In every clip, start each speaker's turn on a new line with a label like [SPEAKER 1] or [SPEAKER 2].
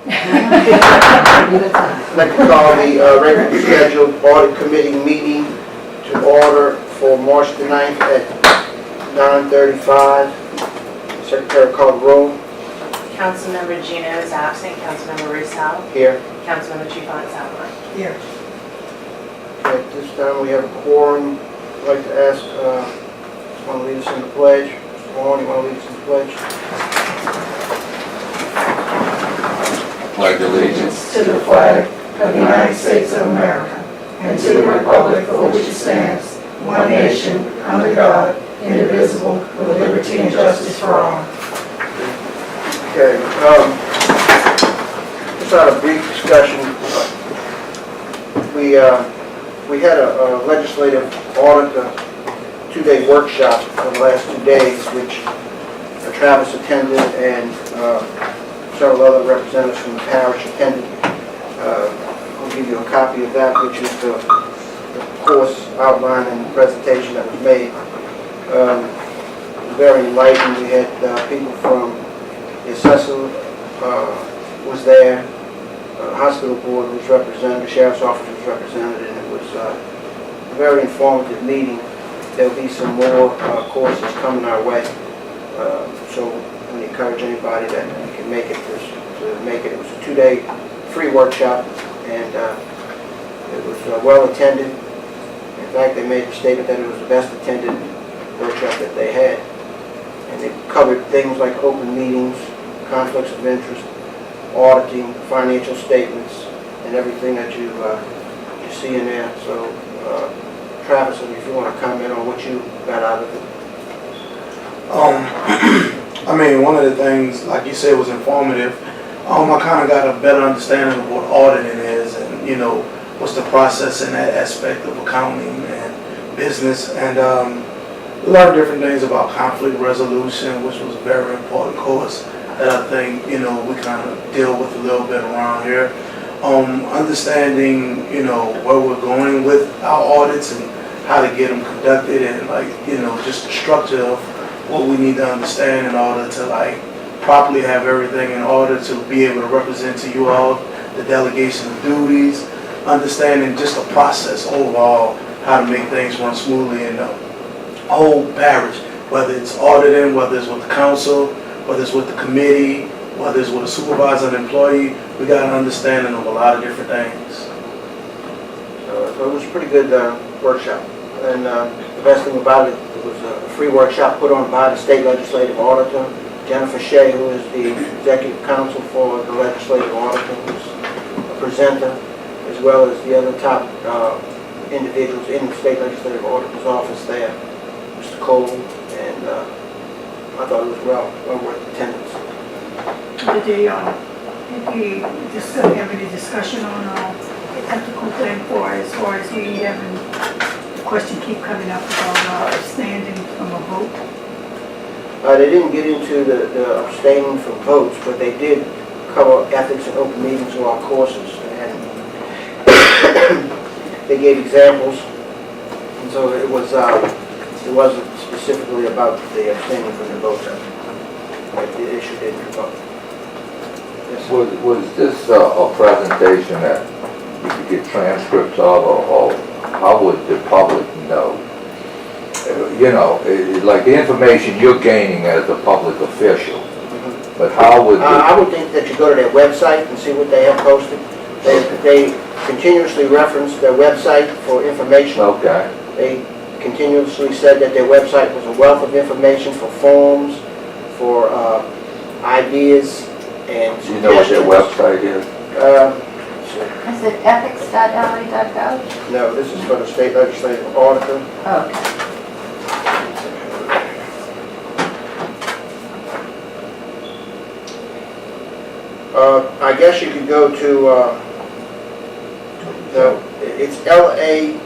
[SPEAKER 1] I'd like to call the regularly scheduled audit committee meeting to order for March the 9th at 9:35. Secretary call the roll.
[SPEAKER 2] Councilmember Gino is absent. Councilmember Roussel.
[SPEAKER 1] Here.
[SPEAKER 2] Councilmember Trufant Salomon.
[SPEAKER 3] Here.
[SPEAKER 1] Okay, at this time we have a quorum. I'd like to ask, want to lead us in the pledge? Mr. Warren, you want to lead us in the pledge?
[SPEAKER 4] Pledge allegiance
[SPEAKER 3] To the flag of the United States of America and to the republic for which it stands, one nation, under God, indivisible, with liberty and justice for all.
[SPEAKER 1] Okay, just had a brief discussion. We had a legislative audit, a two-day workshop for the last 2 days, which Travis attended and several other representatives from the parish attended. I'll give you a copy of that, which is the course outline and presentation that was made. It was very enlightening. We had people from the assessor was there, the hospital board was represented, the sheriff's office was represented, and it was a very informative meeting. There'll be some more courses coming our way, so I encourage anybody that can make it to make it. It was a 2-day free workshop, and it was well attended. In fact, they made the statement that it was the best attended workshop that they had, and it covered things like open meetings, conflicts of interest, auditing, financial statements, and everything that you see in there. So, Travis, if you want to comment on what you got out of it.
[SPEAKER 5] I mean, one of the things, like you said, was informative. I kind of got a better understanding of what auditing is, and what's the process in that aspect of accounting and business, and learned different things about conflict resolution, which was a very important course that I think we kind of deal with a little bit around here. Understanding where we're going with our audits and how to get them conducted, and just the structure of what we need to understand in order to properly have everything in order to be able to represent to you all the delegation of duties, understanding just the process overall, how to make things run smoothly in the whole parish, whether it's auditing, whether it's with the council, whether it's with the committee, whether it's with a supervisor and employee. We got an understanding of a lot of different things.
[SPEAKER 1] So it was a pretty good workshop, and the best thing about it, it was a free workshop put on by the state legislative auditor, Jennifer Shea, who is the executive counsel for the legislative auditor, who's a presenter, as well as the other top individuals in the state legislative auditor's office there, Mr. Cole, and I thought it was well worth attendance.
[SPEAKER 3] Did we just have any discussion on ethical thing as far as you having the question keep coming up about abstaining from a vote?
[SPEAKER 1] They didn't get into the abstaining from votes, but they did cover ethics and open meetings in our courses, and they gave examples, and so it wasn't specifically about the abstaining from the vote. But the issue didn't come up. Yes.
[SPEAKER 4] was this a presentation that you could get transcripts of, or how would the public know? Like the information you're gaining as a public official, but how would
[SPEAKER 1] I would think that you go to their website and see what they have posted. They continuously reference their website for information.
[SPEAKER 4] Okay.
[SPEAKER 1] They continuously said that their website was a wealth of information for forms, for ideas, and
[SPEAKER 4] Do you know what their website is?
[SPEAKER 6] Is it ethics.la.gov?
[SPEAKER 1] No, this is for the state legislative auditor.
[SPEAKER 6] Okay.
[SPEAKER 1] I guess you could go to it's lla.la.gov.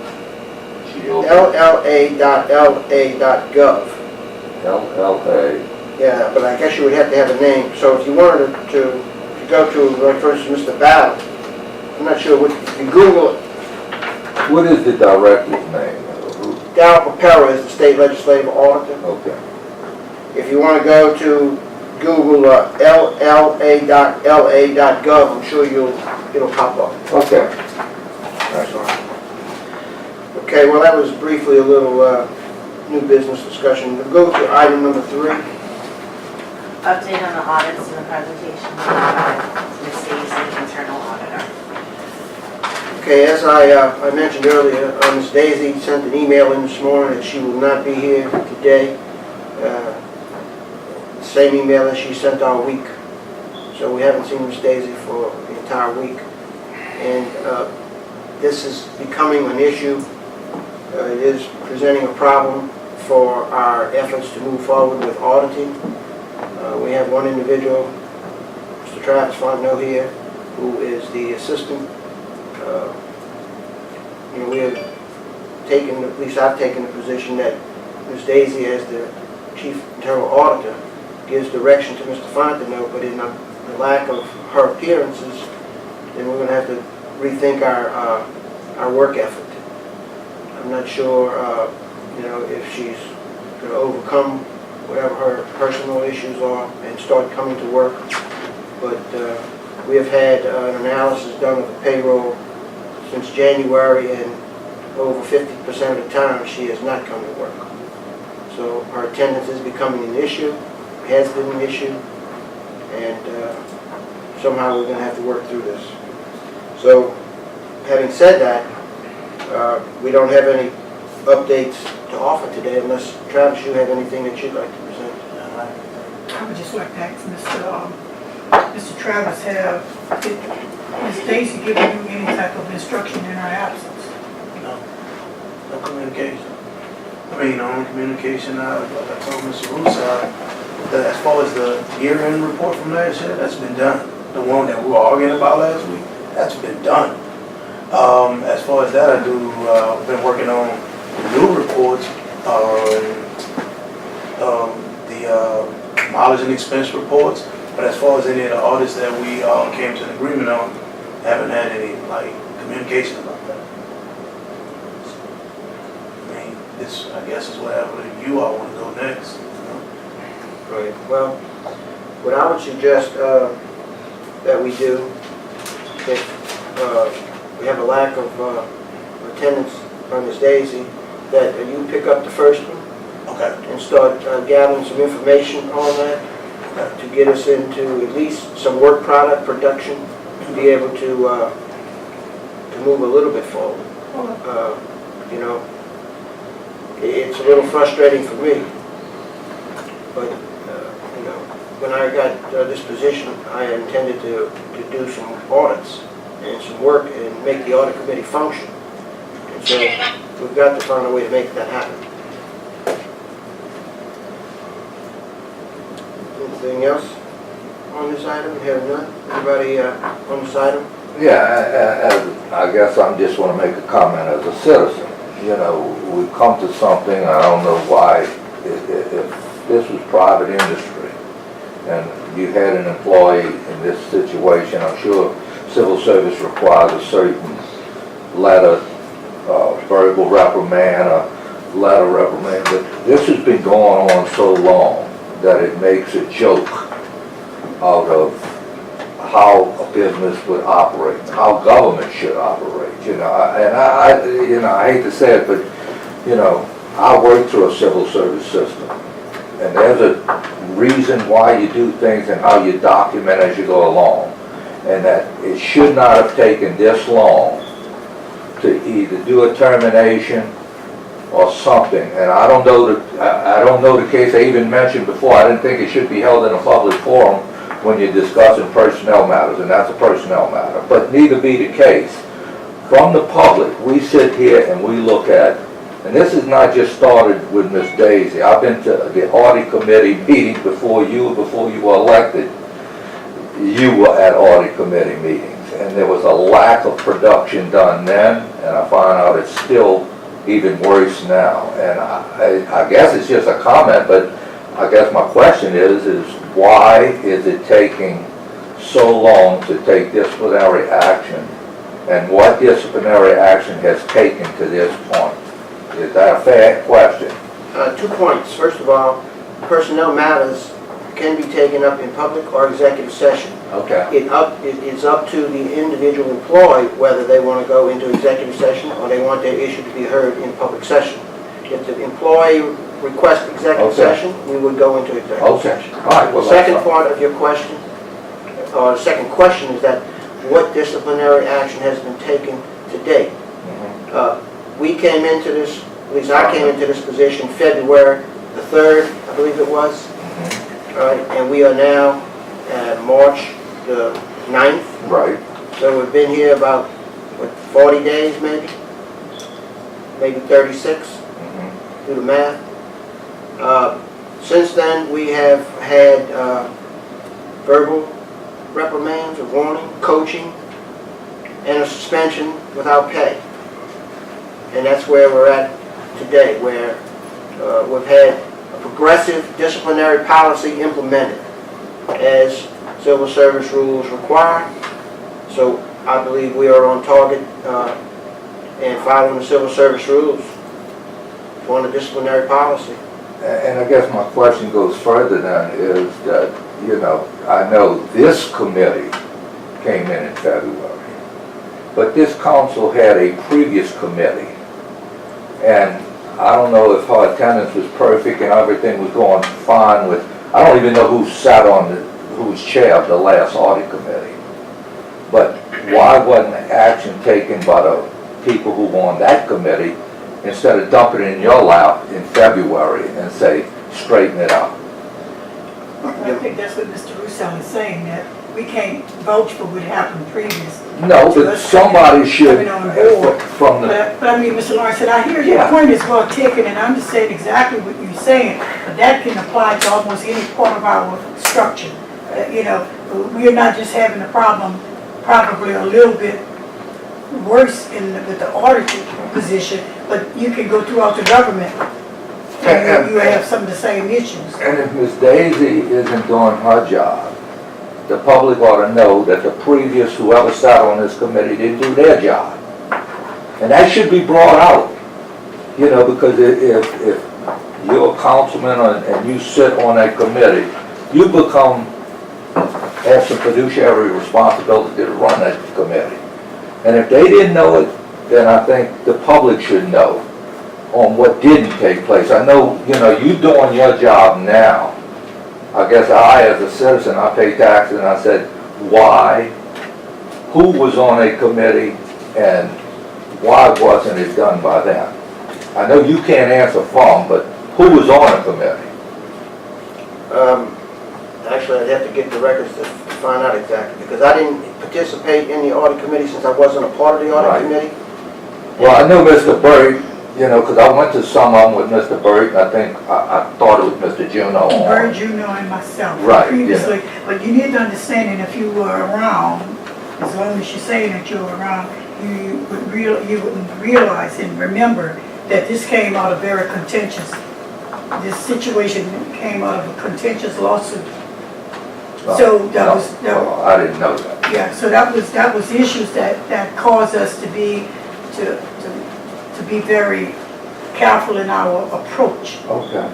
[SPEAKER 4] LLA.
[SPEAKER 1] Yeah, but I guess you would have to have a name. So if you wanted to go to, like, for instance, Mr. Battle, I'm not sure what, if you Google it.
[SPEAKER 4] What is the director's name?
[SPEAKER 1] Dal Papera is the state legislative auditor.
[SPEAKER 4] Okay.
[SPEAKER 1] If you want to go to Google lla.la.gov, I'm sure it'll pop up.
[SPEAKER 4] Okay.
[SPEAKER 1] Okay, well, that was briefly a little new business discussion. We'll go to item number 3.
[SPEAKER 2] Update on the audits and the presentation by Ms. Daisy, internal auditor.
[SPEAKER 1] Okay, as I mentioned earlier, Ms. Daisy sent an email in this morning that she will not be here today. Same email that she sent all week. So we haven't seen Ms. Daisy for the entire week. And this is becoming an issue. It is presenting a problem for our efforts to move forward with auditing. We have one individual, Mr. Travis Fontenot here, who is the assistant. We have taken, at least I've taken the position that Ms. Daisy, as the chief internal auditor, gives direction to Mr. Fontenot, but in the lack of her appearances, then we're going to have to rethink our work effort. I'm not sure, if she's going to overcome whatever her personal issues are and start coming to work. But we have had an analysis done of the payroll since January, and over 50% of the time she has not come to work. So her attendance is becoming an issue, has been an issue, and somehow we're going to have to work through this. So, having said that, we don't have any updates to offer today, unless, Travis, you have anything that you'd like to present?
[SPEAKER 3] I would just like to ask Mr. Travis, have Ms. Stacy given you any type of instruction in her absence?
[SPEAKER 5] No communication. I mean, the only communication like I told Mr. Russo, that as far as the year-end report from last year, that's been done. The one that we were arguing about last week, that's been done. As far as that, I've been working on new reports, the mileage and expense reports, but as far as any of the audits that we came to an agreement on, haven't had any communication about that. I mean, this, I guess, is whatever you all want to go next.
[SPEAKER 1] Right. Well, what I would suggest that we do, if we have a lack of attendance on Ms. Daisy, that you pick up the first one.
[SPEAKER 5] Okay.
[SPEAKER 1] And start gathering some information on that to get us into at least some work product production to be able to move a little bit forward. It's a little frustrating for me, but when I got this position, I intended to do some audits and some work and make the audit committee function. And so we've got to find a way to make that happen. Anything else on this item? We have none. Anybody on this item?
[SPEAKER 4] Yeah, I guess I just want to make a comment as a citizen. We've come to something, I don't know why, if this was private industry and you had an employee in this situation, I'm sure civil service requires a certain letter, verbal reprimand, a letter reprimand, but this has been going on so long that it makes a joke out of how a business would operate, how government should operate, and I hate to say it, but, I work through a civil service system, and there's a reason why you do things and how you document as you go along, and that it should not have taken this long to either do a termination or something, and I don't know the case I even mentioned before. I didn't think it should be held in a public forum when you're discussing personnel matters, and that's a personnel matter. But neither be the case. From the public, we sit here and we look at, and this is not just started with Miss Daisy. I've been to the audit committee meetings before you were elected. You were at audit committee meetings, and there was a lack of production done then, and I find out it's still even worse now. And I guess it's just a comment, but I guess my question is why is it taking so long to take disciplinary action, and what disciplinary action has taken to this point? Is that a fair question?
[SPEAKER 1] 2 points. First of all, personnel matters can be taken up in public or executive session.
[SPEAKER 4] Okay,
[SPEAKER 1] It is up to the individual employee whether they want to go into executive session or they want their issue to be heard in public session. If the employee requests executive
[SPEAKER 4] Okay.
[SPEAKER 1] session, we would go into executive
[SPEAKER 4] okay,
[SPEAKER 1] session.
[SPEAKER 4] all right, well,
[SPEAKER 1] The
[SPEAKER 4] that's
[SPEAKER 1] second
[SPEAKER 4] fine.
[SPEAKER 1] part of your question, or the second question is that what disciplinary action has been taken to date?
[SPEAKER 4] Mhm.
[SPEAKER 1] We came into this, at least I came into this position February the 3rd, I believe it was. All right, and we are now at March the 9th.
[SPEAKER 4] Right,
[SPEAKER 1] So we've been here about, what, 40 days maybe? Maybe 36,
[SPEAKER 4] mhm,
[SPEAKER 1] do the math. Since then, we have had verbal reprimands, a warning, coaching, and a suspension without pay. And that's where we're at today, where we've had a progressive disciplinary policy implemented as civil service rules require. So I believe we are on target and following the civil service rules on the disciplinary policy.
[SPEAKER 4] and I guess my question goes further then, is that, you know, I know this committee came in February, but this council had a previous committee, and I don't know if her attendance was perfect and everything was going fine with, I don't even know who sat on the, who was chair of the last audit committee. But why wasn't action taken by the people who were on that committee instead of dumping it in your lap in February and say, straighten it out?
[SPEAKER 3] I think that's what Mr. Russo is saying, that we can't vouch for what happened previous.
[SPEAKER 4] No, but somebody should,
[SPEAKER 3] Coming on board.
[SPEAKER 4] from the,
[SPEAKER 3] But I mean, Mr. Lawrence said, I hear your
[SPEAKER 4] Yeah.
[SPEAKER 3] point is well taken, and I understand exactly what you're saying, but that can apply to almost any part of our structure. You know, we are not just having a problem, probably a little bit worse with the auditing position, but you can go throughout the government, and you have some of the same issues.
[SPEAKER 4] and if Miss Daisy isn't doing her job, the public ought to know that the previous, whoever sat on this committee didn't do their job. And that should be brought out, you know, because if you're a councilman and you sit on that committee, you have some fiduciary responsibility to run that committee. And if they didn't know it, then I think the public should know on what didn't take place. I know, you know, you doing your job now. I guess I, as a citizen, I pay taxes, and I said, why? Who was on a committee, and why wasn't it done by them? I know you can't answer for them, but who was on a committee?
[SPEAKER 1] Actually, I'd have to get the records to find out exactly, because I didn't participate in the audit committee since I wasn't a part of the
[SPEAKER 4] Right.
[SPEAKER 1] audit committee.
[SPEAKER 4] Well, I know Mr. Burt, you know, because I went to some of them with Mr. Burt, and I think, I thought it was Mr. Juno on.
[SPEAKER 3] Bird, Juno, and myself
[SPEAKER 4] Right,
[SPEAKER 3] previously, but you need to understand, and if you were around, as long as you're saying that you were around, you wouldn't realize and remember that this came out of very contentious, this situation came out of a contentious lawsuit. So that
[SPEAKER 4] No,
[SPEAKER 3] was,
[SPEAKER 4] well, I didn't know that.
[SPEAKER 3] yeah, so that was issues that caused us to be very careful in our approach.
[SPEAKER 4] Okay.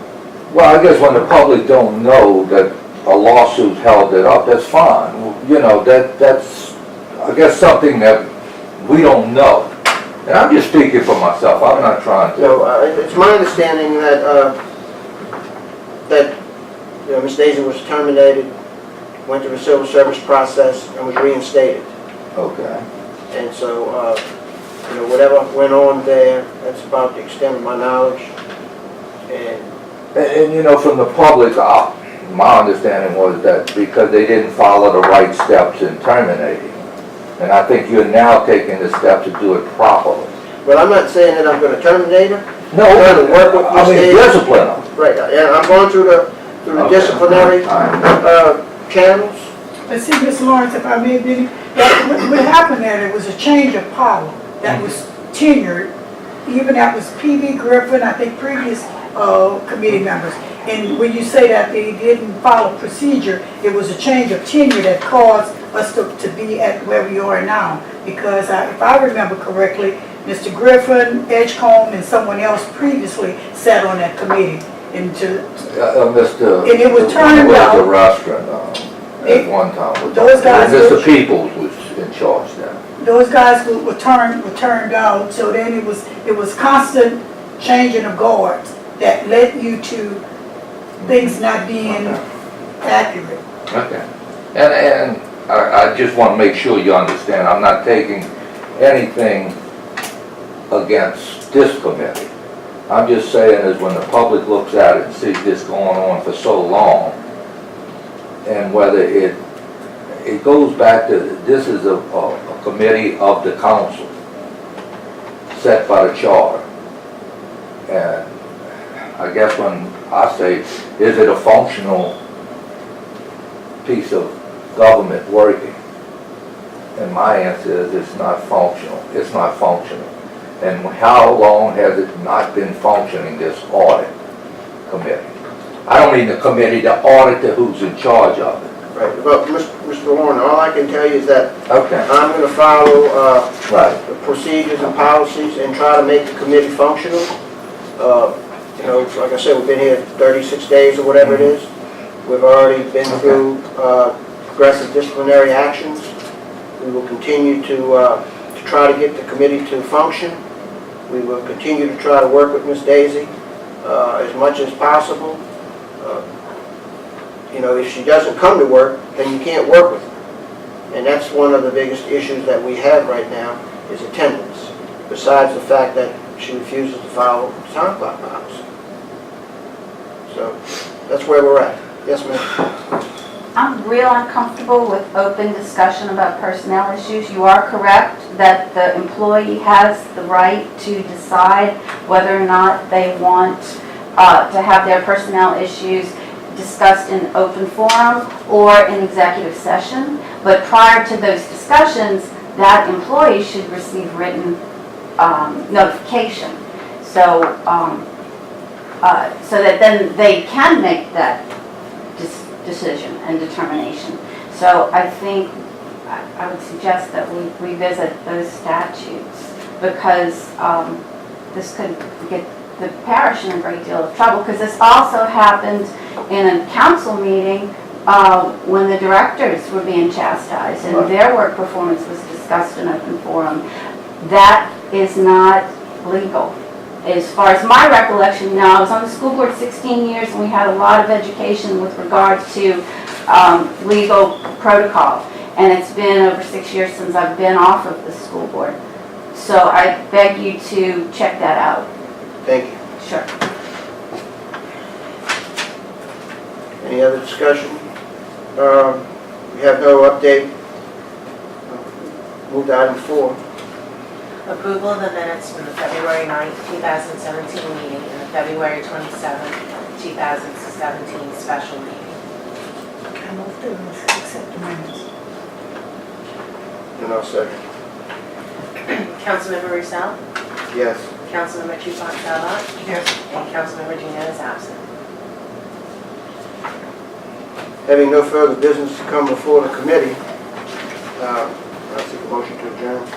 [SPEAKER 4] Well, I guess when the public don't know that a lawsuit held it up, that's fine. You know, that's, I guess, something that we don't know. And I'm just speaking for myself, I'm not trying to.
[SPEAKER 1] So it's my understanding that Ms. Daisy was terminated, went through the civil service process, and was reinstated.
[SPEAKER 4] Okay.
[SPEAKER 1] And so, you know, whatever went on there, that's about the extent of my knowledge.
[SPEAKER 4] And you know, from the public, my understanding was that because they didn't follow the right steps in terminating. And I think you're now taking the steps to do it properly.
[SPEAKER 1] Well, I'm not saying that I'm going to terminate her.
[SPEAKER 4] No,
[SPEAKER 1] I'm going to work with
[SPEAKER 4] I
[SPEAKER 1] Ms.
[SPEAKER 4] mean,
[SPEAKER 1] Daisy.
[SPEAKER 4] discipline them.
[SPEAKER 1] Right, and I'm going through the
[SPEAKER 4] Okay.
[SPEAKER 1] disciplinary channels.
[SPEAKER 3] But see, Ms. Lawrence, if I may, what happened there, it was a change of power that was tenured. Even that was P.B. Griffin, I think previous committee members. And when you say that they didn't follow procedure, it was a change of tenure that caused us to be at where we are now. Because if I remember correctly, Mr. Griffin, Edgecombe, and someone else previously sat on that committee. into,
[SPEAKER 4] Mr.
[SPEAKER 3] And it was turned
[SPEAKER 4] was
[SPEAKER 3] out-
[SPEAKER 4] the restaurant, at one time.
[SPEAKER 3] Those guys
[SPEAKER 4] Mr.
[SPEAKER 3] were-
[SPEAKER 4] Peoples was in charge then.
[SPEAKER 3] those guys were turned out, so then it was constant changing of guards that led you to things not being accurate.
[SPEAKER 4] Okay. And I just want to make sure you understand, I'm not taking anything against this committee. I'm just saying is when the public looks at it and sees this going on for so long, and whether it goes back to, this is a committee of the council, set by the charter. And I guess when I say, is it a functional piece of government working? And my answer is it's not functional. It's not functional. And how long has it not been functioning, this audit committee? I don't mean the committee, the auditor who's in charge of it.
[SPEAKER 1] Right, but Mr. Warren, all I can tell you is that
[SPEAKER 4] Okay.
[SPEAKER 1] I'm going to follow
[SPEAKER 4] Right.
[SPEAKER 1] the procedures and policies and try to make the committee functional. You know, like I said, we've been here 36 days or whatever it is. We've already been through progressive disciplinary actions. We will continue to try to get the committee to function. We will continue to try to work with Ms. Daisy as much as possible. You know, if she doesn't come to work, then you can't work with her. And that's one of the biggest issues that we have right now is attendance, besides the fact that she refuses to follow time clock policy. So that's where we're at. Yes, ma'am?
[SPEAKER 6] I'm real uncomfortable with open discussion about personnel issues. You are correct that the employee has the right to decide whether or not they want to have their personnel issues discussed in open forum or in executive session. But prior to those discussions, that employee should receive written notification. So that then they can make that decision and determination. So I think I would suggest that we revisit those statutes because this could get the parish in a great deal of trouble, because this also happened in a council meeting when the directors were being chastised and their work performance was discussed in open forum. That is not legal. As far as my recollection, now I was on the school board 16 years and we had a lot of education with regards to legal protocol. And it's been over 6 years since I've been off of the school board. So I beg you to check that out.
[SPEAKER 1] Thank you.
[SPEAKER 6] Sure.
[SPEAKER 1] Any other discussion? We have no update. Move to item 4.
[SPEAKER 2] Approval of the minutes from the February 9th, 2017 meeting and the February 27th, 2017 special meeting.
[SPEAKER 3] I move to accept the minutes.
[SPEAKER 1] And I'll second.
[SPEAKER 2] Councilmember Rousseau,
[SPEAKER 1] Yes.
[SPEAKER 2] Councilmember Trufant Salvat,
[SPEAKER 3] Yes.
[SPEAKER 2] and Councilmember Gino is absent.
[SPEAKER 1] Having no further business to come before the committee, I'll take a motion to adjourn.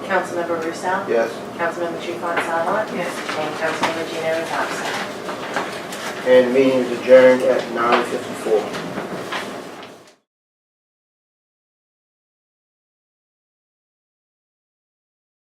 [SPEAKER 2] Councilmember Rousseau,
[SPEAKER 1] Yes.
[SPEAKER 2] Councilmember Trufant Salvat,
[SPEAKER 3] Yes.
[SPEAKER 2] and Councilmember Gino is absent.
[SPEAKER 1] And the meeting is adjourned at 9:54.